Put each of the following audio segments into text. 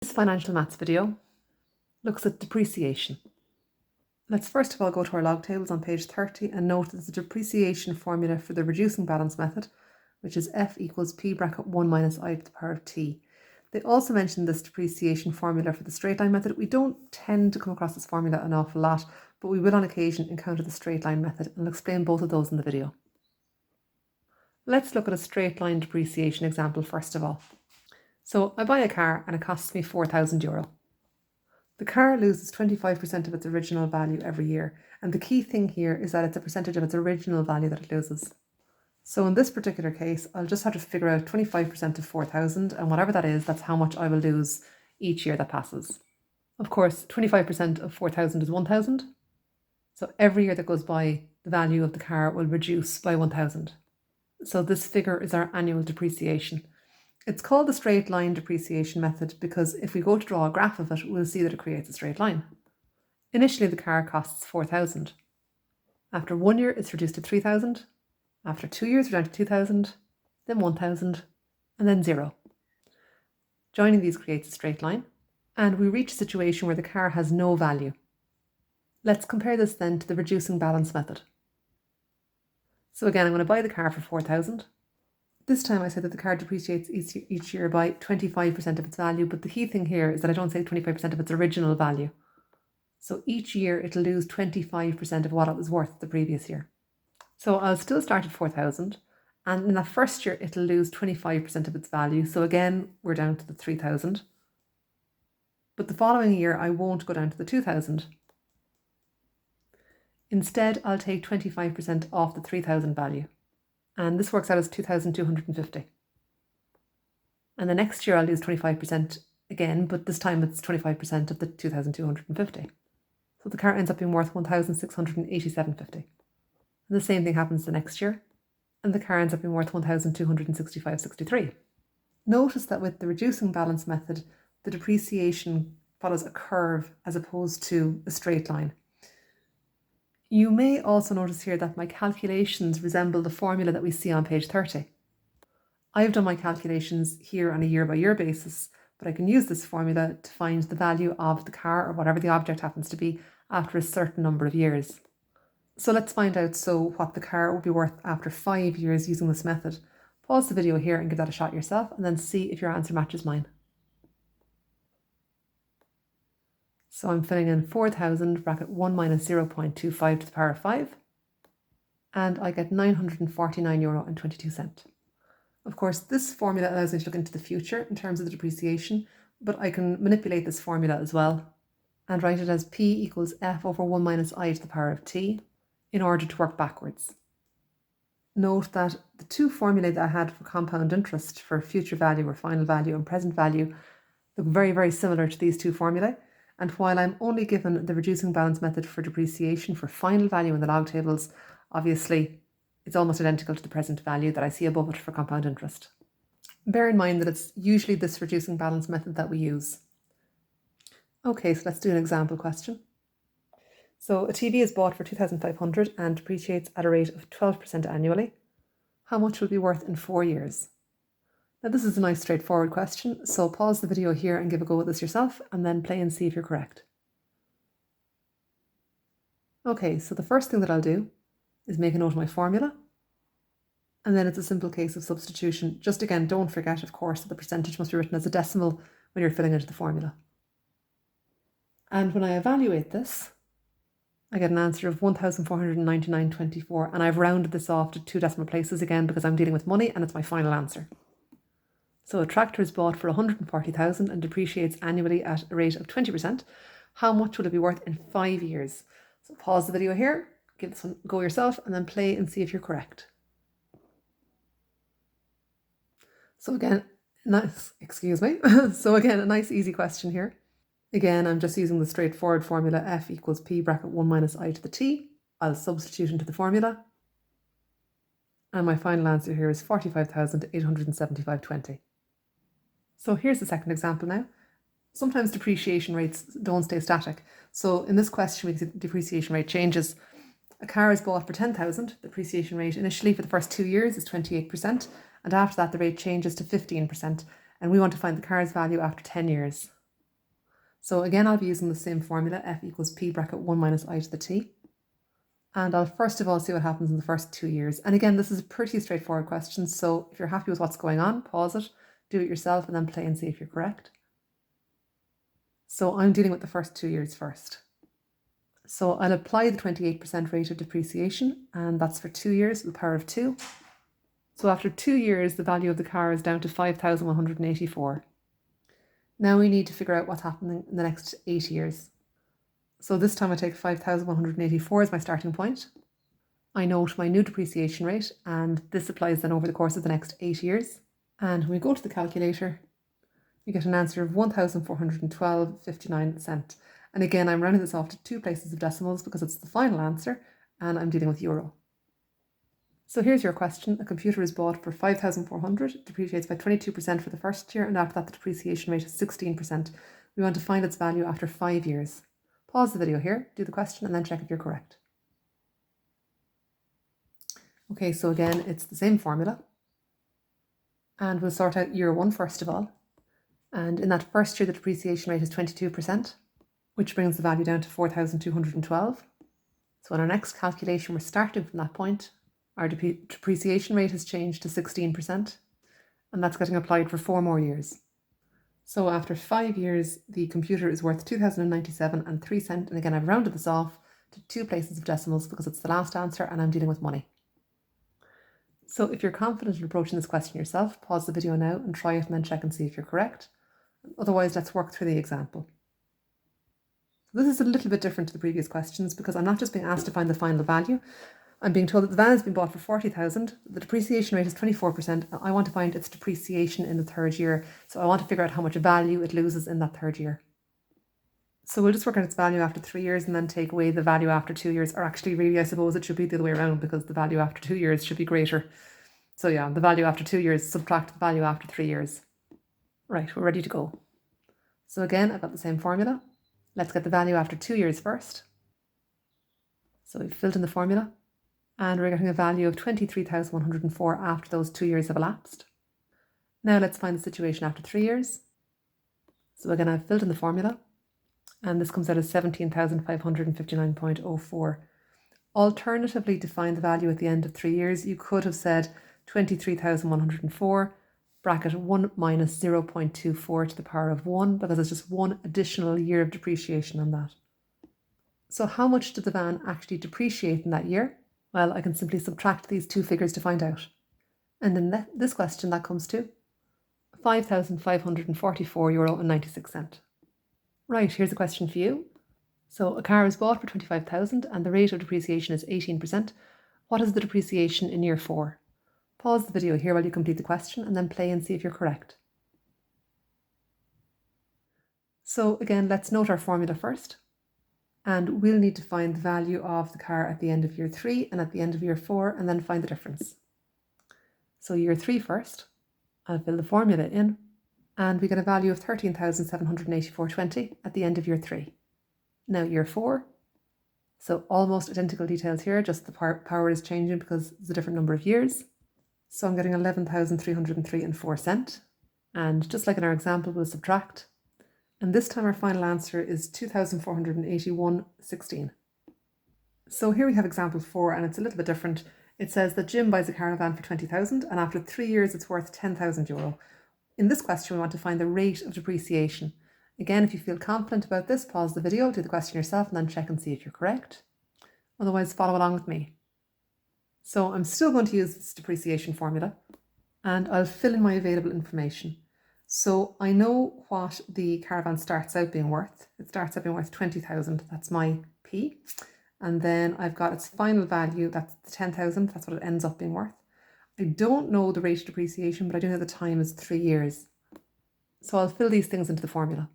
This financial maths video looks at depreciation. Let's first of all go to our log tables on page 30 and note that the depreciation formula for the reducing balance method, which is f equals p bracket 1 minus I to the power of t. They also mention this depreciation formula for the straight line method. We don't tend to come across this formula an awful lot, but we will on occasion encounter the straight line method, and I'll explain both of those in the video. Let's look at a straight line depreciation example first of all. So I buy a car and it costs me €4,000. The car loses 25% of its original value every year, and the key thing here is that it's a percentage of its original value that it loses. So in this particular case, I'll just have to figure out 25% of 4,000, and whatever that is, that's how much I will lose each year that passes. Of course, 25% of 4,000 is 1,000. So every year that goes by, the value of the car will reduce by 1,000. So this figure is our annual depreciation. It's called the straight line depreciation method because if we go to draw a graph of it, we'll see that it creates a straight line. Initially, the car costs 4,000. After 1 year, it's reduced to 3,000. After 2 years, we're down to 2,000, then 1,000, and then 0. Joining these creates a straight line, and we reach a situation where the car has no value. Let's compare this then to the reducing balance method. So again, I'm going to buy the car for 4,000. This time I said that the car depreciates each year by 25% of its value, but the key thing here is that I don't say 25% of its original value. So each year it'll lose 25% of what it was worth the previous year. So I'll still start at 4,000, and in that first year it'll lose 25% of its value. So again, we're down to the 3,000. But the following year I won't go down to the 2,000. Instead, I'll take 25% off the 3,000 value. And this works out as 2,250. And the next year I'll lose 25% again, but this time it's 25% of the 2,250. So the car ends up being worth 1,687.50. And the same thing happens the next year, and the car ends up being worth 1,265.63. Notice that with the reducing balance method, the depreciation follows a curve as opposed to a straight line. You may also notice here that my calculations resemble the formula that we see on page 30. I've done my calculations here on a year-by-year basis, but I can use this formula to find the value of the car or whatever the object happens to be after a certain number of years. So let's find out what the car will be worth after 5 years using this method. Pause the video here and give that a shot yourself, and then see if your answer matches mine. So I'm filling in 4,000 bracket 1 minus 0.25 to the power of 5, and I get €949.22. Of course, this formula allows me to look into the future in terms of the depreciation, but I can manipulate this formula as well and write it as P equals F over 1 minus I to the power of T in order to work backwards. Note that the two formulae that I had for compound interest for future value or final value and present value look very, very similar to these two formulae. And while I'm only given the reducing balance method for depreciation for final value in the log tables, obviously it's almost identical to the present value that I see above it for compound interest. Bear in mind that it's usually this reducing balance method that we use. Okay, so let's do an example question. So a TV is bought for 2,500 and depreciates at a rate of 12% annually. How much will it be worth in 4 years? Now this is a nice straightforward question, so pause the video here and give a go at this yourself, and then play and see if you're correct. Okay, so the first thing that I'll do is make a note of my formula, and then it's a simple case of substitution. Just again, don't forget, of course, that the percentage must be written as a decimal when you're filling into the formula. And when I evaluate this, I get an answer of 1,499.24, and I've rounded this off to 2 decimal places again because I'm dealing with money and it's my final answer. So a tractor is bought for 140,000 and depreciates annually at a rate of 20%. How much will it be worth in 5 years? So pause the video here, give this one a go yourself, and then play and see if you're correct. So again, a nice easy question here. Again, I'm just using the straightforward formula F equals P bracket 1 minus I to the T. I'll substitute into the formula. And my final answer here is 45,875.20. So here's the second example now. Sometimes depreciation rates don't stay static. So in this question, we can see the depreciation rate changes. A car is bought for 10,000. The depreciation rate initially for the first 2 years is 28%. And after that, the rate changes to 15%. And we want to find the car's value after 10 years. So again, I'll be using the same formula, f equals p bracket 1 minus I to the t. And I'll first of all see what happens in the first 2 years. And again, this is a pretty straightforward question. So if you're happy with what's going on, pause it, do it yourself, and then play and see if you're correct. So I'm dealing with the first 2 years first. So I'll apply the 28% rate of depreciation, and that's for 2 years, the power of 2. So after 2 years, the value of the car is down to 5,184. Now we need to figure out what's happening in the next 8 years. So this time I take 5,184 as my starting point. I note my new depreciation rate, and this applies then over the course of the next 8 years. And when we go to the calculator, we get an answer of 1,412.59 cents. And again, I'm rounding this off to 2 places of decimals because it's the final answer, and I'm dealing with euro. So here's your question. A computer is bought for 5,400, depreciates by 22% for the first year, and after that the depreciation rate is 16%. We want to find its value after 5 years. Pause the video here, do the question, and then check if you're correct. Okay, so again, it's the same formula. And we'll sort out year 1 first of all. And in that first year, the depreciation rate is 22%, which brings the value down to 4,212. So in our next calculation, we're starting from that point. Our depreciation rate has changed to 16%, and that's getting applied for 4 more years. So after 5 years, the computer is worth 2,097.03 cents. And again, I've rounded this off to 2 places of decimals because it's the last answer and I'm dealing with money. So if you're confident in approaching this question yourself, pause the video now and try it and then check and see if you're correct. Otherwise, let's work through the example. So this is a little bit different to the previous questions because I'm not just being asked to find the final value. I'm being told that the van has been bought for 40,000. The depreciation rate is 24%. I want to find its depreciation in the 3rd year. So I want to figure out how much value it loses in that 3rd year. So we'll just work out its value after 3 years and then take away the value after 2 years. Or actually, really, I suppose it should be the other way around because the value after 2 years should be greater. So yeah, the value after 2 years, subtract the value after 3 years. Right, we're ready to go. So again, I've got the same formula. Let's get the value after 2 years first. So we've filled in the formula. And we're getting a value of 23,104 after those 2 years have elapsed. Now let's find the situation after 3 years. So again, I've filled in the formula, and this comes out as 17,559.04. Alternatively, to find the value at the end of 3 years, you could have said 23,104 bracket 1 minus 0.24 to the power of 1, because it's just one additional year of depreciation on that. So how much did the van actually depreciate in that year? Well, I can simply subtract these 2 figures to find out. And in this question, that comes to €5,544.96. Right, here's a question for you. So a car is bought for 25,000 and the rate of depreciation is 18%. What is the depreciation in year 4? Pause the video here while you complete the question and then play and see if you're correct. So again, let's note our formula first. And we'll need to find the value of the car at the end of year 3 and at the end of year 4 and then find the difference. So year 3 first, I'll fill the formula in and we get a value of 13,784.20 at the end of year 3. Now year 4, so almost identical details here, just the power is changing because it's a different number of years. So I'm getting 11,303.04 cents. And just like in our example, we'll subtract. And this time our final answer is 2,481.16. So here we have example 4 and it's a little bit different. It says that Jim buys a caravan for 20,000 and after 3 years it's worth 10,000 euro. In this question we want to find the rate of depreciation. Again, if you feel confident about this, pause the video, do the question yourself and then check and see if you're correct. Otherwise, follow along with me. So I'm still going to use this depreciation formula and I'll fill in my available information. So I know what the caravan starts out being worth. It starts out being worth 20,000. That's my P. And then I've got its final value. That's the 10,000. That's what it ends up being worth. I don't know the rate of depreciation, but I do know the time is 3 years. So I'll fill these things into the formula.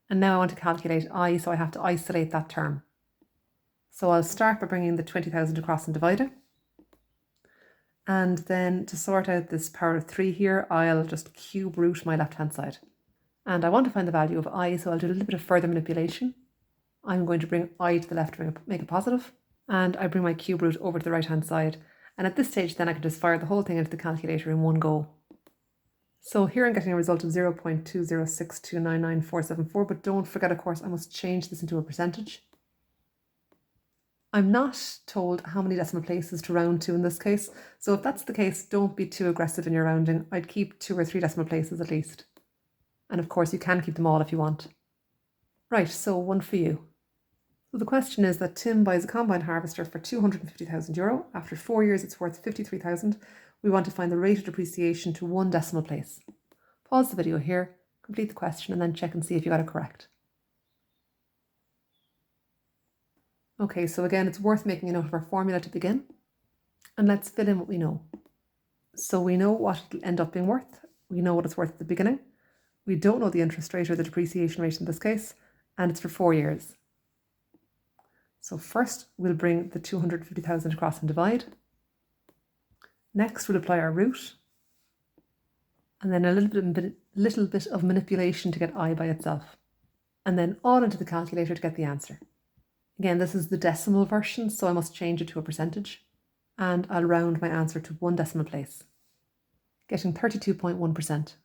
And now I want to calculate I, so I have to isolate that term. So I'll start by bringing the 20,000 across and divide it. And then to sort out this power of 3 here, I'll just cube root my left-hand side. And I want to find the value of I, so I'll do a little bit of further manipulation. I'm going to bring I to the left to make it positive. And I bring my cube root over to the right-hand side. And at this stage, then I can just fire the whole thing into the calculator in one go. So here I'm getting a result of 0.206299474, but don't forget, of course, I must change this into a percentage. I'm not told how many decimal places to round to in this case, so if that's the case, don't be too aggressive in your rounding. I'd keep 2 or 3 decimal places at least. And of course, you can keep them all if you want. Right, so one for you. So the question is that Tim buys a combine harvester for €250,000. After 4 years, it's worth 53,000. We want to find the rate of depreciation to 1 decimal place. Pause the video here, complete the question, and then check and see if you got it correct. Okay, so again, it's worth making a note of our formula to begin. And let's fill in what we know. So we know what it'll end up being worth. We know what it's worth at the beginning. We don't know the interest rate or the depreciation rate in this case, and it's for 4 years. So first, we'll bring the 250,000 across and divide. Next, we'll apply our root. And then a little bit of manipulation to get I by itself. And then all into the calculator to get the answer. Again, this is the decimal version, so I must change it to a percentage. And I'll round my answer to 1 decimal place, getting 32.1%.